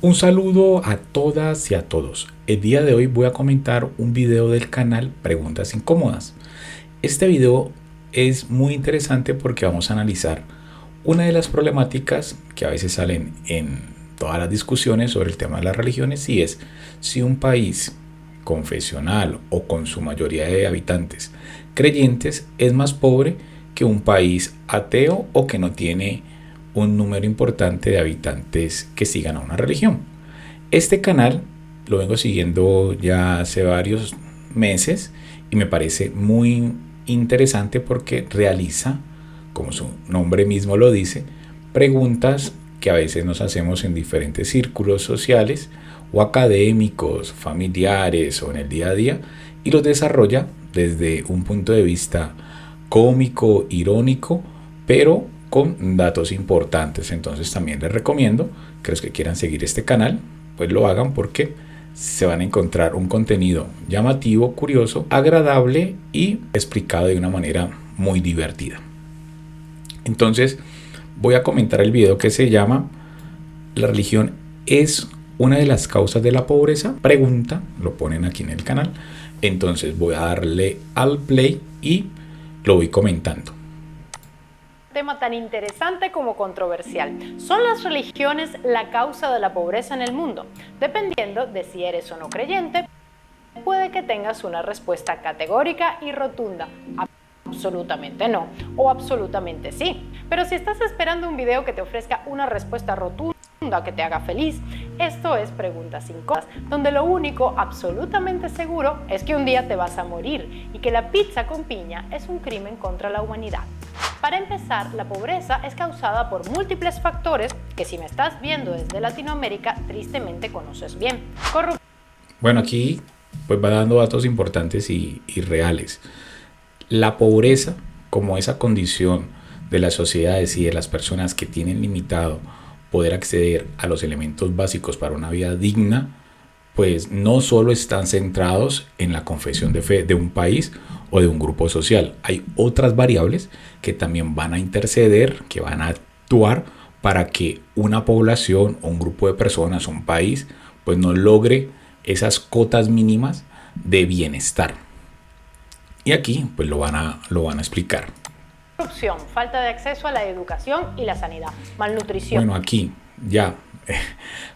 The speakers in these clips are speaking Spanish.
Un saludo a todas y a todos. El día de hoy voy a comentar un video del canal Preguntas Incómodas. Este video es muy interesante porque vamos a analizar una de las problemáticas que a veces salen en todas las discusiones sobre el tema de las religiones, y es si un país confesional o con su mayoría de habitantes creyentes es más pobre que un país ateo o que no tiene un número importante de habitantes que sigan a una religión. Este canal lo vengo siguiendo ya hace varios meses y me parece muy interesante porque realiza, como su nombre mismo lo dice, preguntas que a veces nos hacemos en diferentes círculos sociales o académicos, familiares o en el día a día, y los desarrolla desde un punto de vista cómico, irónico, pero con datos importantes. Entonces también les recomiendo que los que quieran seguir este canal pues lo hagan, porque se van a encontrar un contenido llamativo, curioso, agradable y explicado de una manera muy divertida. Entonces voy a comentar el video que se llama ¿La religión es una de las causas de la pobreza? Pregunta, lo ponen aquí en el canal. Entonces voy a darle al play y lo voy comentando. Tema tan interesante como controversial. ¿Son las religiones la causa de la pobreza en el mundo? Dependiendo de si eres o no creyente, puede que tengas una respuesta categórica y rotunda. Absolutamente no, o absolutamente sí. Pero si estás esperando un video que te ofrezca una respuesta rotunda, que te haga feliz, esto es Preguntas Incómodas, donde lo único absolutamente seguro es que un día te vas a morir y que la pizza con piña es un crimen contra la humanidad. Para empezar, la pobreza es causada por múltiples factores que, si me estás viendo desde Latinoamérica, tristemente conoces bien. Bueno, aquí pues va dando datos importantes y reales. La pobreza, como esa condición de las sociedades y de las personas que tienen limitado poder acceder a los elementos básicos para una vida digna, pues no solo están centrados en la confesión de fe de un país o de un grupo social. Hay otras variables que también van a interceder, que van a actuar para que una población o un grupo de personas o un país pues no logre esas cotas mínimas de bienestar. Y aquí pues lo van a explicar. Corrupción, falta de acceso a la educación y la sanidad, malnutrición. Bueno, aquí ya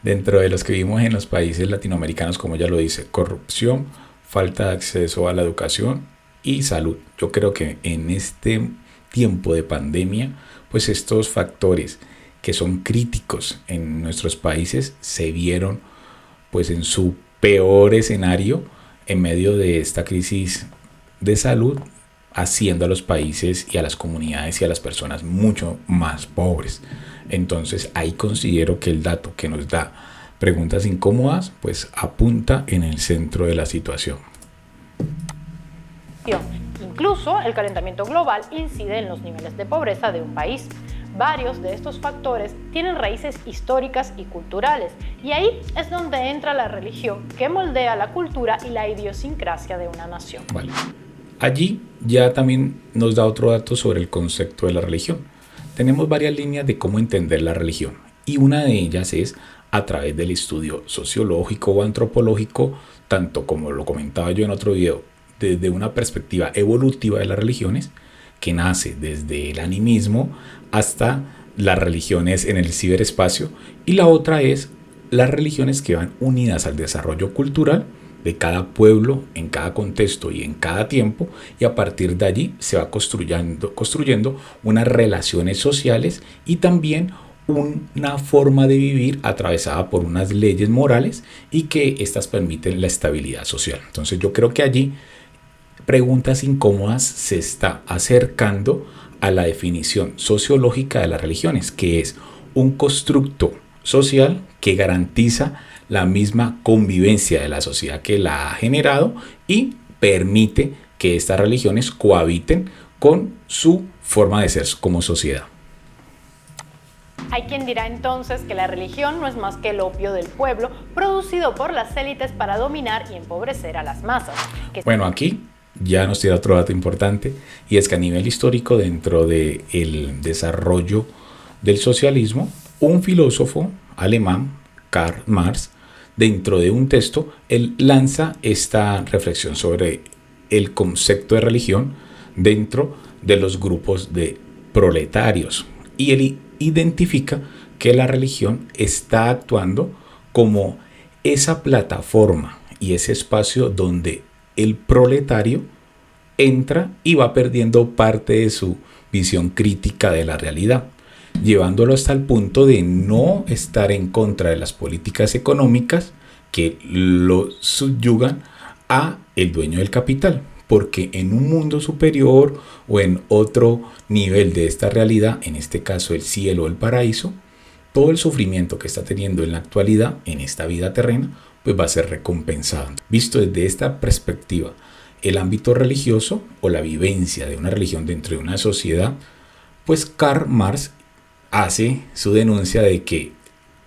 dentro de los que vivimos en los países latinoamericanos, como ya lo dice, corrupción, falta de acceso a la educación y salud. Yo creo que en este tiempo de pandemia, pues estos factores que son críticos en nuestros países se vieron pues en su peor escenario en medio de esta crisis de salud, haciendo a los países y a las comunidades y a las personas mucho más pobres. Entonces ahí considero que el dato que nos da Preguntas Incómodas pues apunta en el centro de la situación. Incluso el calentamiento global incide en los niveles de pobreza de un país. Varios de estos factores tienen raíces históricas y culturales, y ahí es donde entra la religión, que moldea la cultura y la idiosincrasia de una nación. Vale. Allí ya también nos da otro dato sobre el concepto de la religión. Tenemos varias líneas de cómo entender la religión, y una de ellas es a través del estudio sociológico o antropológico, tanto como lo comentaba yo en otro video, desde una perspectiva evolutiva de las religiones, que nace desde el animismo hasta las religiones en el ciberespacio, y la otra es las religiones que van unidas al desarrollo cultural de cada pueblo, en cada contexto y en cada tiempo, y a partir de allí se va construyendo unas relaciones sociales y también una forma de vivir atravesada por unas leyes morales, y que estas permiten la estabilidad social. Entonces yo creo que allí Preguntas Incómodas se está acercando a la definición sociológica de las religiones, que es un constructo social que garantiza la misma convivencia de la sociedad que la ha generado y permite que estas religiones cohabiten con su forma de ser como sociedad. Hay quien dirá entonces que la religión no es más que el opio del pueblo, producido por las élites para dominar y empobrecer a las masas. Bueno, aquí ya nos tira otro dato importante, y es que a nivel histórico, dentro del desarrollo del socialismo, un filósofo alemán, Karl Marx, dentro de un texto, él lanza esta reflexión sobre el concepto de religión dentro de los grupos de proletarios. Y él identifica que la religión está actuando como esa plataforma y ese espacio donde el proletario entra y va perdiendo parte de su visión crítica de la realidad, llevándolo hasta el punto de no estar en contra de las políticas económicas que lo subyugan a el dueño del capital, porque en un mundo superior o en otro nivel de esta realidad, en este caso el cielo o el paraíso, todo el sufrimiento que está teniendo en la actualidad, en esta vida terrena, pues va a ser recompensado. Visto desde esta perspectiva, el ámbito religioso o la vivencia de una religión dentro de una sociedad, pues Karl Marx hace su denuncia de que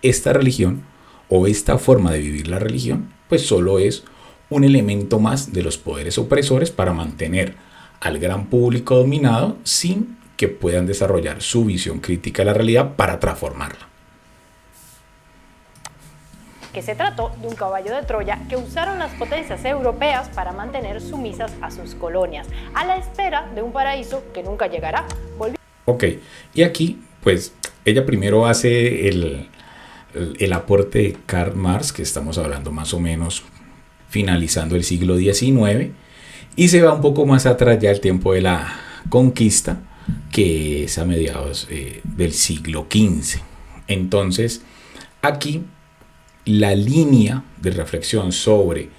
esta religión o esta forma de vivir la religión, pues solo es un elemento más de los poderes opresores para mantener al gran público dominado sin que puedan desarrollar su visión crítica de la realidad para transformarla. Que se trató de un caballo de Troya que usaron las potencias europeas para mantener sumisas a sus colonias, a la espera de un paraíso que nunca llegará. Ok, y aquí pues ella primero hace el aporte de Karl Marx, que estamos hablando más o menos finalizando el siglo XIX, y se va un poco más atrás ya el tiempo de la conquista, que es a mediados del siglo XV. Entonces, aquí la línea de reflexión sobre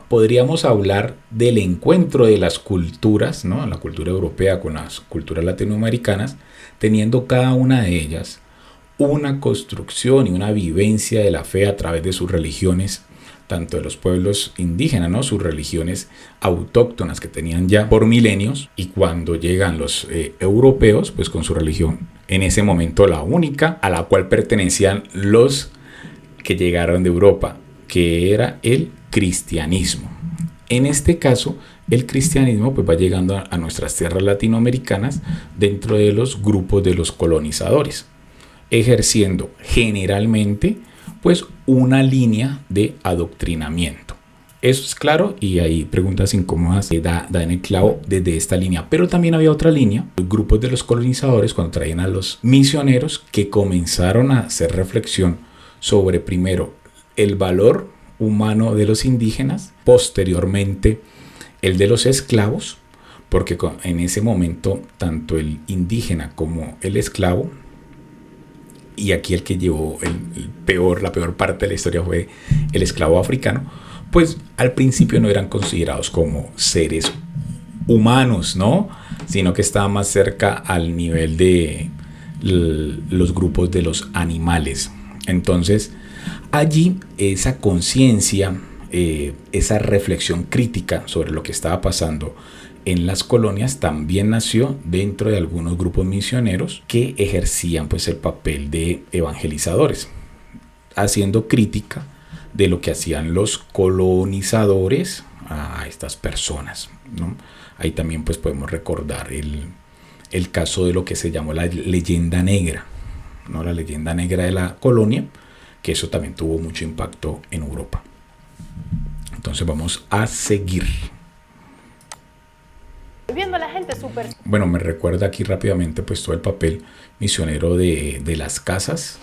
podríamos hablar del encuentro de las culturas, ¿no? La cultura europea con las culturas latinoamericanas, teniendo cada una de ellas una construcción y una vivencia de la fe a través de sus religiones, tanto de los pueblos indígenas, ¿no? Sus religiones autóctonas que tenían ya por milenios, y cuando llegan los europeos, pues con su religión, en ese momento la única a la cual pertenecían los que llegaron de Europa, que era el cristianismo. En este caso, el cristianismo pues va llegando a nuestras tierras latinoamericanas dentro de los grupos de los colonizadores, ejerciendo generalmente pues una línea de adoctrinamiento. Eso es claro, y hay preguntas incómodas que da en el clavo desde esta línea. Pero también había otra línea, los grupos de los colonizadores, cuando traían a los misioneros, que comenzaron a hacer reflexión sobre primero el valor humano de los indígenas, posteriormente el de los esclavos, porque en ese momento tanto el indígena como el esclavo, y aquí el que llevó la peor parte de la historia fue el esclavo africano, pues al principio no eran considerados como seres humanos, ¿no? Sino que estaban más cerca al nivel de los grupos de los animales. Entonces, allí esa conciencia, esa reflexión crítica sobre lo que estaba pasando en las colonias también nació dentro de algunos grupos misioneros que ejercían pues el papel de evangelizadores, haciendo crítica de lo que hacían los colonizadores a estas personas, ¿no? Ahí también pues podemos recordar el caso de lo que se llamó la leyenda negra, ¿no? La leyenda negra de la colonia, que eso también tuvo mucho impacto en Europa. Entonces vamos a seguir. Viendo a la gente súper... Bueno, me recuerda aquí rápidamente pues todo el papel misionero de las casas,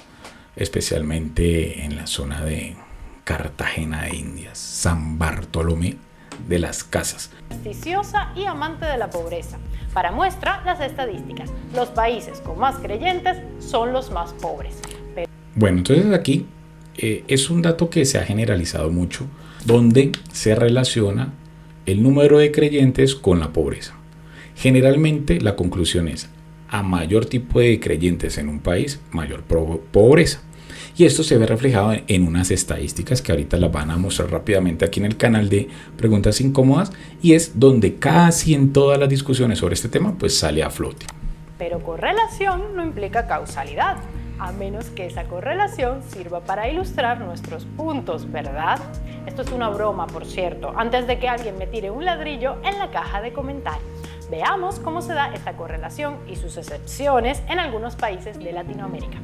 especialmente en la zona de Cartagena de Indias, San Bartolomé de las Casas. Supersticiosa y amante de la pobreza. Para muestra, las estadísticas. Los países con más creyentes son los más pobres. Bueno, entonces aquí es un dato que se ha generalizado mucho, donde se relaciona el número de creyentes con la pobreza. Generalmente la conclusión es, a mayor tipo de creyentes en un país, mayor pobreza. Y esto se ve reflejado en unas estadísticas que ahorita las van a mostrar rápidamente aquí en el canal de Preguntas Incómodas, y es donde casi en todas las discusiones sobre este tema pues sale a flote. Pero correlación no implica causalidad, a menos que esa correlación sirva para ilustrar nuestros puntos, ¿verdad? Esto es una broma, por cierto, antes de que alguien me tire un ladrillo en la caja de comentarios. Veamos cómo se da esta correlación y sus excepciones en algunos países de Latinoamérica.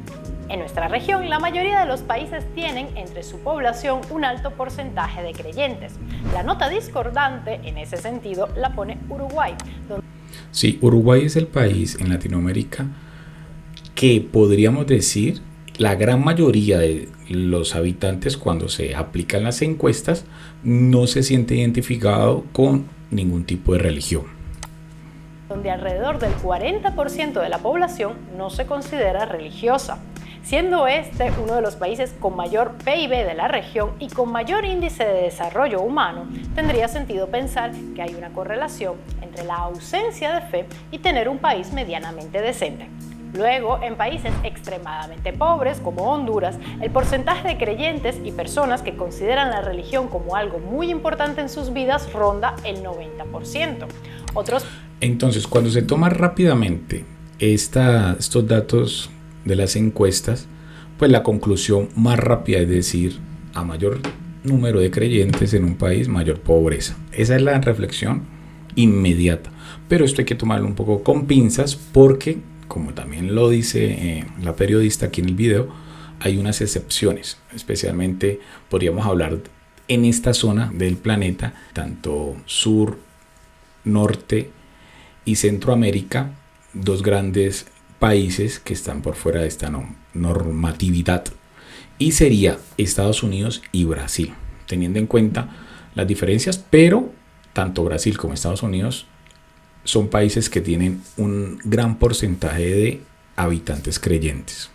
En nuestra región, la mayoría de los países tienen entre su población un alto porcentaje de creyentes. La nota discordante en ese sentido la pone Uruguay. Sí, Uruguay es el país en Latinoamérica que podríamos decir la gran mayoría de los habitantes, cuando se aplican las encuestas, no se siente identificado con ningún tipo de religión. Donde alrededor del 40% de la población no se considera religiosa, siendo este uno de los países con mayor PIB de la región y con mayor índice de desarrollo humano. Tendría sentido pensar que hay una correlación entre la ausencia de fe y tener un país medianamente decente. Luego, en países extremadamente pobres como Honduras, el porcentaje de creyentes y personas que consideran la religión como algo muy importante en sus vidas ronda el 90%. Entonces, cuando se toma rápidamente estos datos de las encuestas, pues la conclusión más rápida es decir, a mayor número de creyentes en un país, mayor pobreza. Esa es la reflexión inmediata. Pero esto hay que tomarlo un poco con pinzas porque, como también lo dice la periodista aquí en el video, hay unas excepciones. Especialmente podríamos hablar en esta zona del planeta, tanto sur, norte y Centroamérica, dos grandes países que están por fuera de esta normatividad, y sería Estados Unidos y Brasil, teniendo en cuenta las diferencias, pero tanto Brasil como Estados Unidos son países que tienen un gran porcentaje de habitantes creyentes.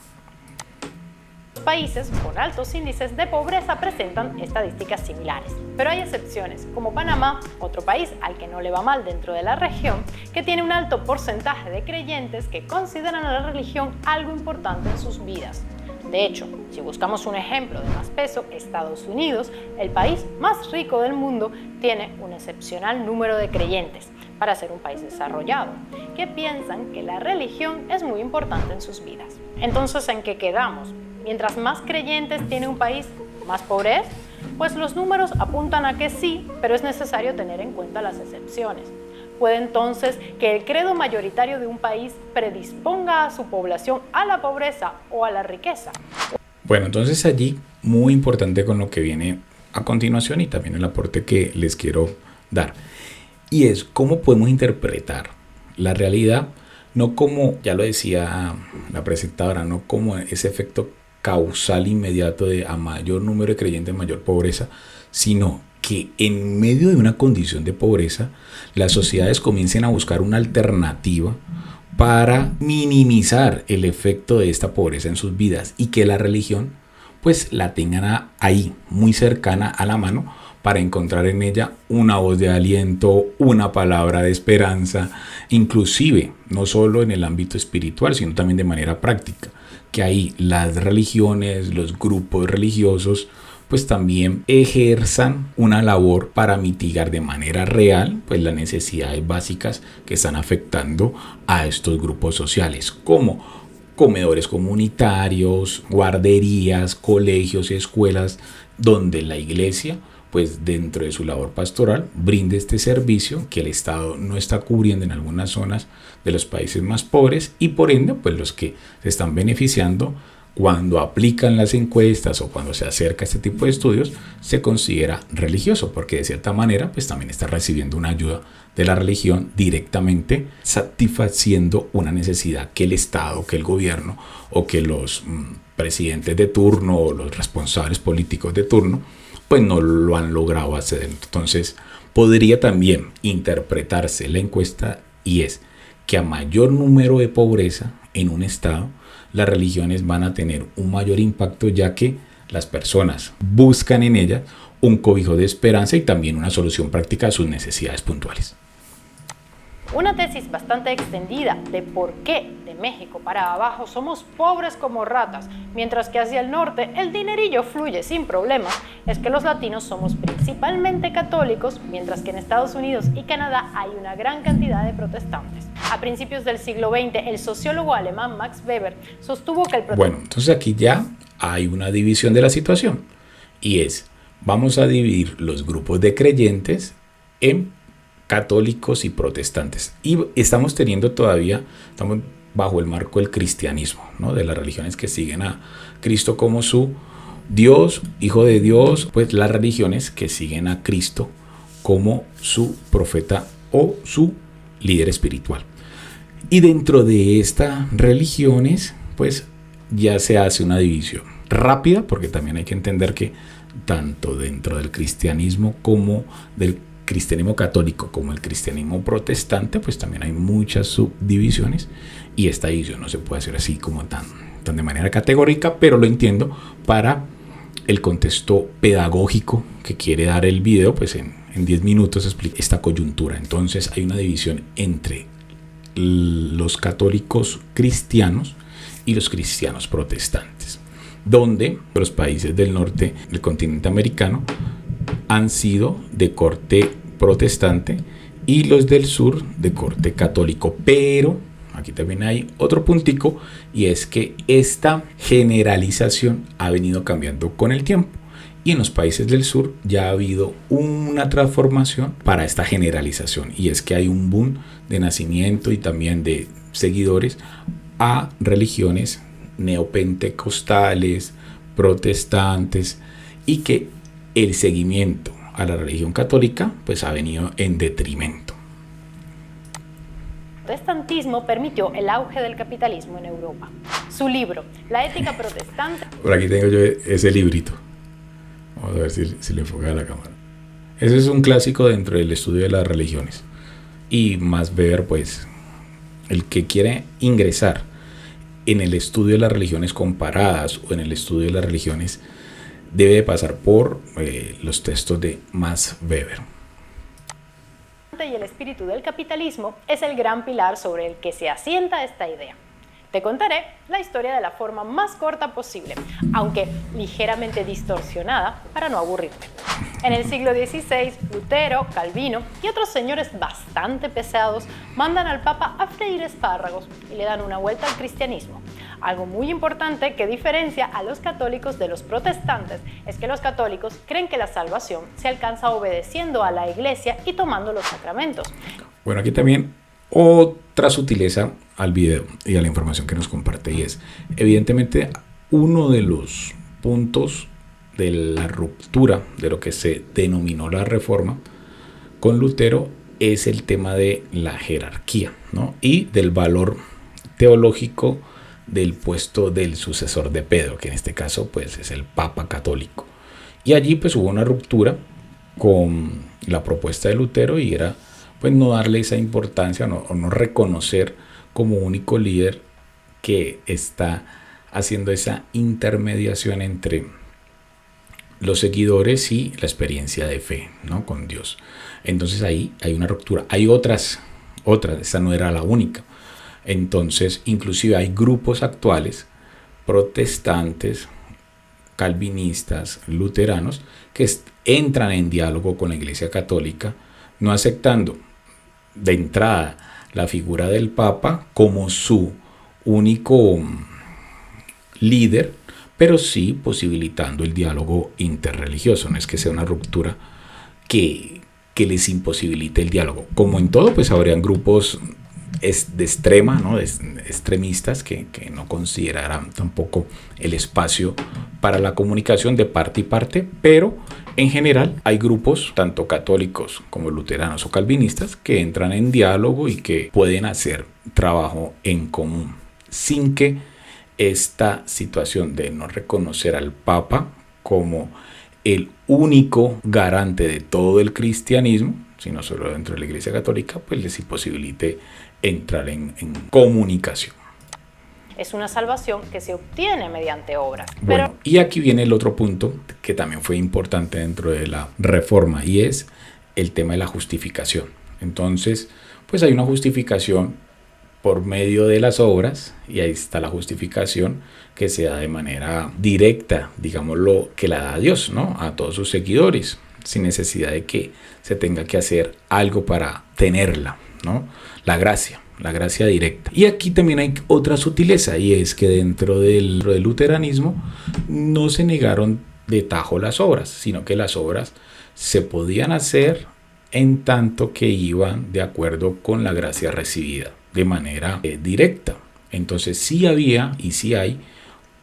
Países con altos índices de pobreza presentan estadísticas similares, pero hay excepciones, como Panamá, otro país al que no le va mal dentro de la región, que tiene un alto porcentaje de creyentes que consideran a la religión algo importante en sus vidas. De hecho, si buscamos un ejemplo de más peso, Estados Unidos, el país más rico del mundo, tiene un excepcional número de creyentes para ser un país desarrollado, que piensan que la religión es muy importante en sus vidas. Entonces, ¿en qué quedamos? Mientras más creyentes tiene un país, más pobreza, pues los números apuntan a que sí, pero es necesario tener en cuenta las excepciones. Puede entonces que el credo mayoritario de un país predisponga a su población a la pobreza o a la riqueza. Bueno, entonces allí muy importante con lo que viene a continuación y también el aporte que les quiero dar. Y es cómo podemos interpretar la realidad, no como, ya lo decía la presentadora, no como ese efecto causal inmediato de a mayor número de creyentes, mayor pobreza, sino que en medio de una condición de pobreza, las sociedades comiencen a buscar una alternativa para minimizar el efecto de esta pobreza en sus vidas y que la religión pues la tengan ahí, muy cercana a la mano, para encontrar en ella una voz de aliento, una palabra de esperanza, inclusive no solo en el ámbito espiritual, sino también de manera práctica, que ahí las religiones, los grupos religiosos, pues también ejerzan una labor para mitigar de manera real pues las necesidades básicas que están afectando a estos grupos sociales, como comedores comunitarios, guarderías, colegios y escuelas, donde la iglesia pues dentro de su labor pastoral brinde este servicio que el Estado no está cubriendo en algunas zonas de los países más pobres y por ende pues los que se están beneficiando cuando aplican las encuestas o cuando se acerca a este tipo de estudios se considera religioso porque de cierta manera pues también está recibiendo una ayuda de la religión directamente satisfaciendo una necesidad que el Estado, que el gobierno o que los presidentes de turno o los responsables políticos de turno pues no lo han logrado hacer. Entonces podría también interpretarse la encuesta y es que a mayor número de pobreza en un estado, las religiones van a tener un mayor impacto ya que las personas buscan en ellas un cobijo de esperanza y también una solución práctica a sus necesidades puntuales. Una tesis bastante extendida de por qué de México para abajo somos pobres como ratas, mientras que hacia el norte el dinerillo fluye sin problemas, es que los latinos somos principalmente católicos, mientras que en Estados Unidos y Canadá hay una gran cantidad de protestantes. A principios del siglo XX, el sociólogo alemán Max Weber sostuvo que Bueno, entonces aquí ya hay una división de la situación y es, vamos a dividir los grupos de creyentes en católicos y protestantes. Y estamos bajo el marco del cristianismo, ¿no? De las religiones que siguen a Cristo como su Dios, Hijo de Dios, pues las religiones que siguen a Cristo como su profeta o su líder espiritual. Y dentro de estas religiones, pues ya se hace una división rápida, porque también hay que entender que tanto dentro del cristianismo como del cristianismo católico como el cristianismo protestante, pues también hay muchas subdivisiones, y esta división no se puede hacer así como tan de manera categórica, pero lo entiendo para el contexto pedagógico que quiere dar el video. Pues en 10 minutos explica esta coyuntura. Entonces hay una división entre los católicos cristianos y los cristianos protestantes, donde los países del norte del continente americano han sido de corte protestante y los del sur de corte católico. Pero aquí también hay otro puntico, y es que esta generalización ha venido cambiando con el tiempo, y en los países del sur ya ha habido una transformación para esta generalización, y es que hay un boom de nacimiento y también de seguidores a religiones neopentecostales, protestantes, y que el seguimiento a la religión católica pues ha venido en detrimento. El protestantismo permitió el auge del capitalismo en Europa. Su libro, La ética protestante... Por aquí tengo yo ese librito. Vamos a ver si le enfoca a la cámara. Ese es un clásico dentro del estudio de las religiones. Y Max Weber, pues, el que quiere ingresar en el estudio de las religiones comparadas o en el estudio de las religiones debe de pasar por los textos de Max Weber. Y el espíritu del capitalismo es el gran pilar sobre el que se asienta esta idea. Te contaré la historia de la forma más corta posible, aunque ligeramente distorsionada para no aburrirte. En el siglo XVI, Lutero, Calvino y otros señores bastante pesados mandan al Papa a freír espárragos y le dan una vuelta al cristianismo. Algo muy importante que diferencia a los católicos de los protestantes es que los católicos creen que la salvación se alcanza obedeciendo a la Iglesia y tomando los sacramentos. Bueno, aquí también otra sutileza al video y a la información que nos comparte, y es evidentemente uno de los puntos de la ruptura de lo que se denominó la Reforma con Lutero es el tema de la jerarquía, ¿no? Y del valor teológico del puesto del sucesor de Pedro, que en este caso pues es el Papa católico. Y allí pues hubo una ruptura con la propuesta de Lutero, y era pues no darle esa importancia o no reconocer como único líder que está haciendo esa intermediación entre los seguidores y la experiencia de fe, ¿no? Con Dios. Entonces ahí hay una ruptura. Hay otras, esta no era la única. Entonces inclusive hay grupos actuales, protestantes, calvinistas, luteranos, que entran en diálogo con la Iglesia Católica, no aceptando de entrada la figura del Papa como su único líder, pero sí posibilitando el diálogo interreligioso. No es que sea una ruptura que les imposibilite el diálogo. Como en todo, pues habrían grupos de extrema, ¿no? De extremistas que no considerarán tampoco el espacio para la comunicación de parte y parte, pero en general hay grupos, tanto católicos como luteranos o calvinistas, que entran en diálogo y que pueden hacer trabajo en común, sin que esta situación de no reconocer al Papa como el único garante de todo el cristianismo, sino solo dentro de la Iglesia Católica, pues les imposibilite entrar en comunicación. Es una salvación que se obtiene mediante obras. Bueno, y aquí viene el otro punto que también fue importante dentro de la Reforma, y es el tema de la justificación. Entonces, pues hay una justificación por medio de las obras, y ahí está la justificación que se da de manera directa, digámoslo, que la da Dios, ¿no? A todos sus seguidores, sin necesidad de que se tenga que hacer algo para tenerla, ¿no? La gracia directa. Y aquí también hay otra sutileza, y es que dentro del luteranismo no se negaron de tajo las obras, sino que las obras se podían hacer en tanto que iban de acuerdo con la gracia recibida de manera directa. Entonces sí había y sí hay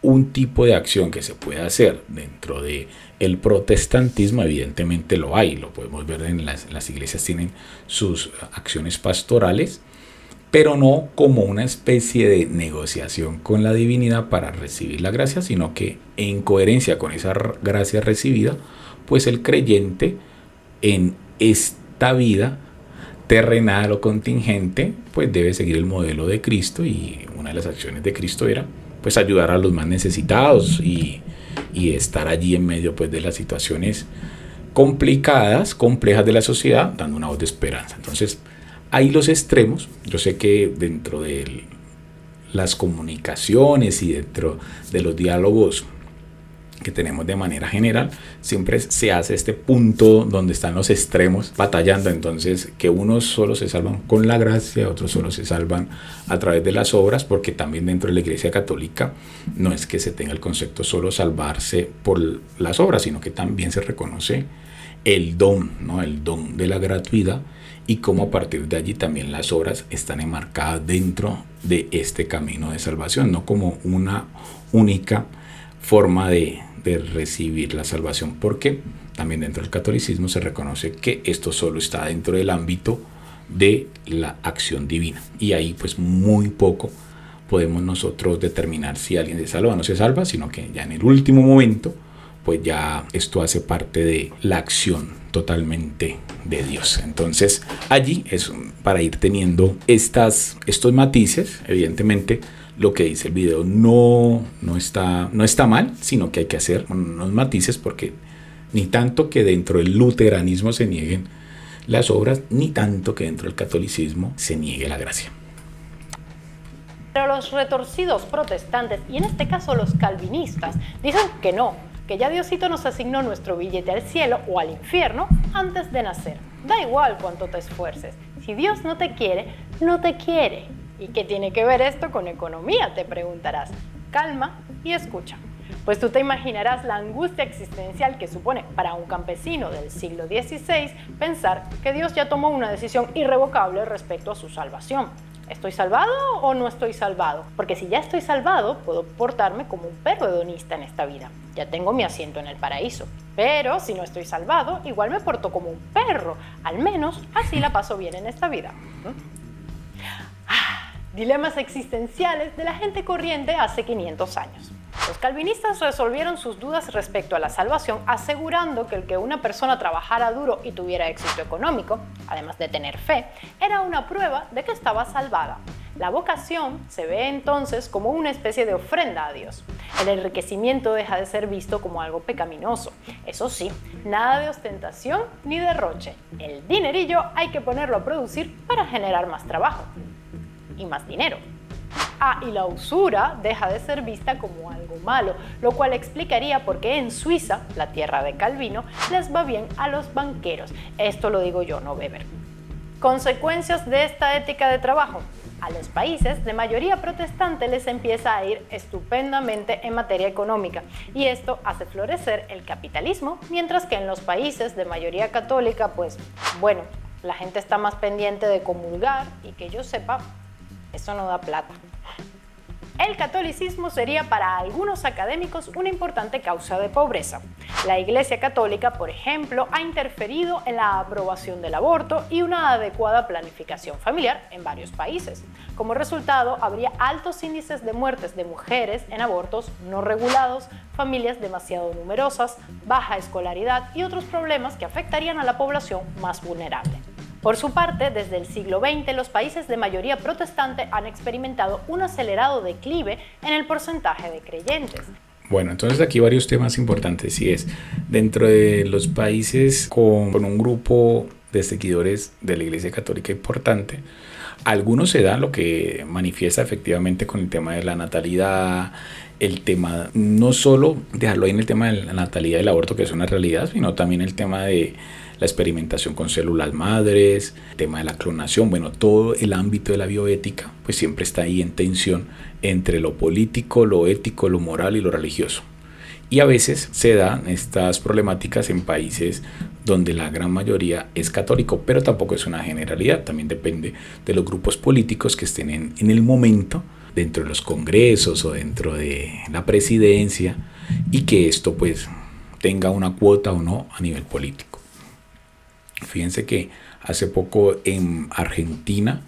un tipo de acción que se puede hacer dentro de el protestantismo. Evidentemente lo hay, lo podemos ver en las iglesias, tienen sus acciones pastorales, pero no como una especie de negociación con la divinidad para recibir la gracia, sino que en coherencia con esa gracia recibida, pues el creyente en esta vida terrenal o contingente, pues debe seguir el modelo de Cristo, y una de las acciones de Cristo era pues ayudar a los más necesitados y estar allí en medio pues de las situaciones complicadas, complejas de la sociedad, dando una voz de esperanza. Entonces, hay los extremos. Yo sé que dentro de las comunicaciones y dentro de los diálogos que tenemos de manera general, siempre se hace este punto donde están los extremos batallando. Entonces, que unos solo se salvan con la gracia, otros solo se salvan a través de las obras, porque también dentro de la Iglesia Católica no es que se tenga el concepto solo salvarse por las obras, sino que también se reconoce el don, ¿no? El don de la gratuidad, y cómo a partir de allí también las obras están enmarcadas dentro de este camino de salvación, no como una única forma de recibir la salvación, porque también dentro del catolicismo se reconoce que esto solo está dentro del ámbito de la acción divina, y ahí pues muy poco podemos nosotros determinar si alguien se salva o no se salva, sino que ya en el último momento pues ya esto hace parte de la acción totalmente de Dios. Entonces allí es para ir teniendo estos matices. Evidentemente lo que dice el video no está mal, sino que hay que hacer unos matices, porque ni tanto que dentro del luteranismo se nieguen las obras, ni tanto que dentro del catolicismo se niegue la gracia. Pero los retorcidos protestantes, y en este caso los calvinistas, dicen que no, que ya Diosito nos asignó nuestro billete al cielo o al infierno antes de nacer. Da igual cuánto te esfuerces. Si Dios no te quiere, no te quiere. ¿Y qué tiene que ver esto con economía?, te preguntarás. Calma y escucha. Pues tú te imaginarás la angustia existencial que supone para un campesino del siglo XVI pensar que Dios ya tomó una decisión irrevocable respecto a su salvación. ¿Estoy salvado o no estoy salvado? Porque si ya estoy salvado, puedo portarme como un perro hedonista en esta vida. Ya tengo mi asiento en el paraíso. Pero si no estoy salvado, igual me porto como un perro. Al menos así la paso bien en esta vida. Dilemas existenciales de la gente corriente hace 500 años. Los calvinistas resolvieron sus dudas respecto a la salvación asegurando que el que una persona trabajara duro y tuviera éxito económico, además de tener fe, era una prueba de que estaba salvada. La vocación se ve entonces como una especie de ofrenda a Dios. El enriquecimiento deja de ser visto como algo pecaminoso. Eso sí, nada de ostentación ni derroche. El dinerillo hay que ponerlo a producir para generar más trabajo y más dinero. Y la usura deja de ser vista como algo malo, lo cual explicaría por qué en Suiza, la tierra de Calvino, les va bien a los banqueros. Esto lo digo yo, no Weber. Consecuencias de esta ética de trabajo. A los países de mayoría protestante les empieza a ir estupendamente en materia económica, y esto hace florecer el capitalismo, mientras que en los países de mayoría católica, pues bueno, la gente está más pendiente de comulgar y que yo sepa, eso no da plata. El catolicismo sería para algunos académicos una importante causa de pobreza. La Iglesia Católica, por ejemplo, ha interferido en la aprobación del aborto y una adecuada planificación familiar en varios países. Como resultado, habría altos índices de muertes de mujeres en abortos no regulados, familias demasiado numerosas, baja escolaridad y otros problemas que afectarían a la población más vulnerable. Por su parte, desde el siglo XX, los países de mayoría protestante han experimentado un acelerado declive en el porcentaje de creyentes. Bueno, entonces aquí varios temas importantes, y es dentro de los países con un grupo de seguidores de la Iglesia Católica importante, algunos se da lo que manifiesta efectivamente con el tema de la natalidad, el tema, no solo dejarlo ahí en el tema de la natalidad y el aborto, que es una realidad, sino también el tema de la experimentación con células madres, el tema de la clonación. Bueno, todo el ámbito de la bioética pues siempre está ahí en tensión entre lo político, lo ético, lo moral y lo religioso. Y a veces se dan estas problemáticas en países donde la gran mayoría es católico, pero tampoco es una generalidad. También depende de los grupos políticos que estén en el momento dentro de los congresos o dentro de la presidencia, y que esto pues tenga una cuota o no a nivel político. Fíjense que hace poco en Argentina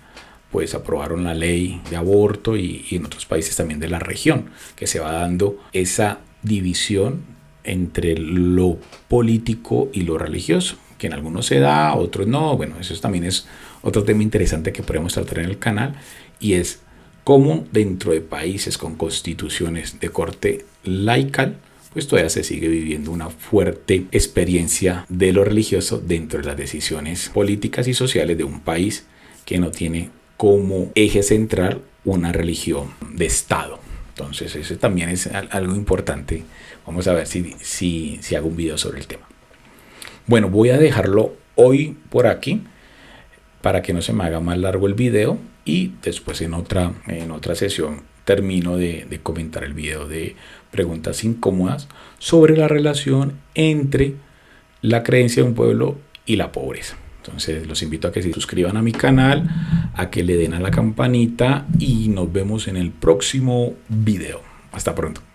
pues aprobaron la ley de aborto, y en otros países también de la región, que se va dando esa división entre lo político y lo religioso, que en algunos se da, otros no. Bueno, eso también es otro tema interesante que podemos tratar en el canal, y es cómo dentro de países con constituciones de corte laical pues todavía se sigue viviendo una fuerte experiencia de lo religioso dentro de las decisiones políticas y sociales de un país que no tiene como eje central una religión de Estado. Entonces eso también es algo importante. Vamos a ver si hago un video sobre el tema. Bueno, voy a dejarlo hoy por aquí para que no se me haga más largo el video, y después en otra sesión termino de comentar el video de preguntas incómodas sobre la relación entre la creencia de un pueblo y la pobreza. Entonces los invito a que se suscriban a mi canal, a que le den a la campanita, y nos vemos en el próximo video. Hasta pronto.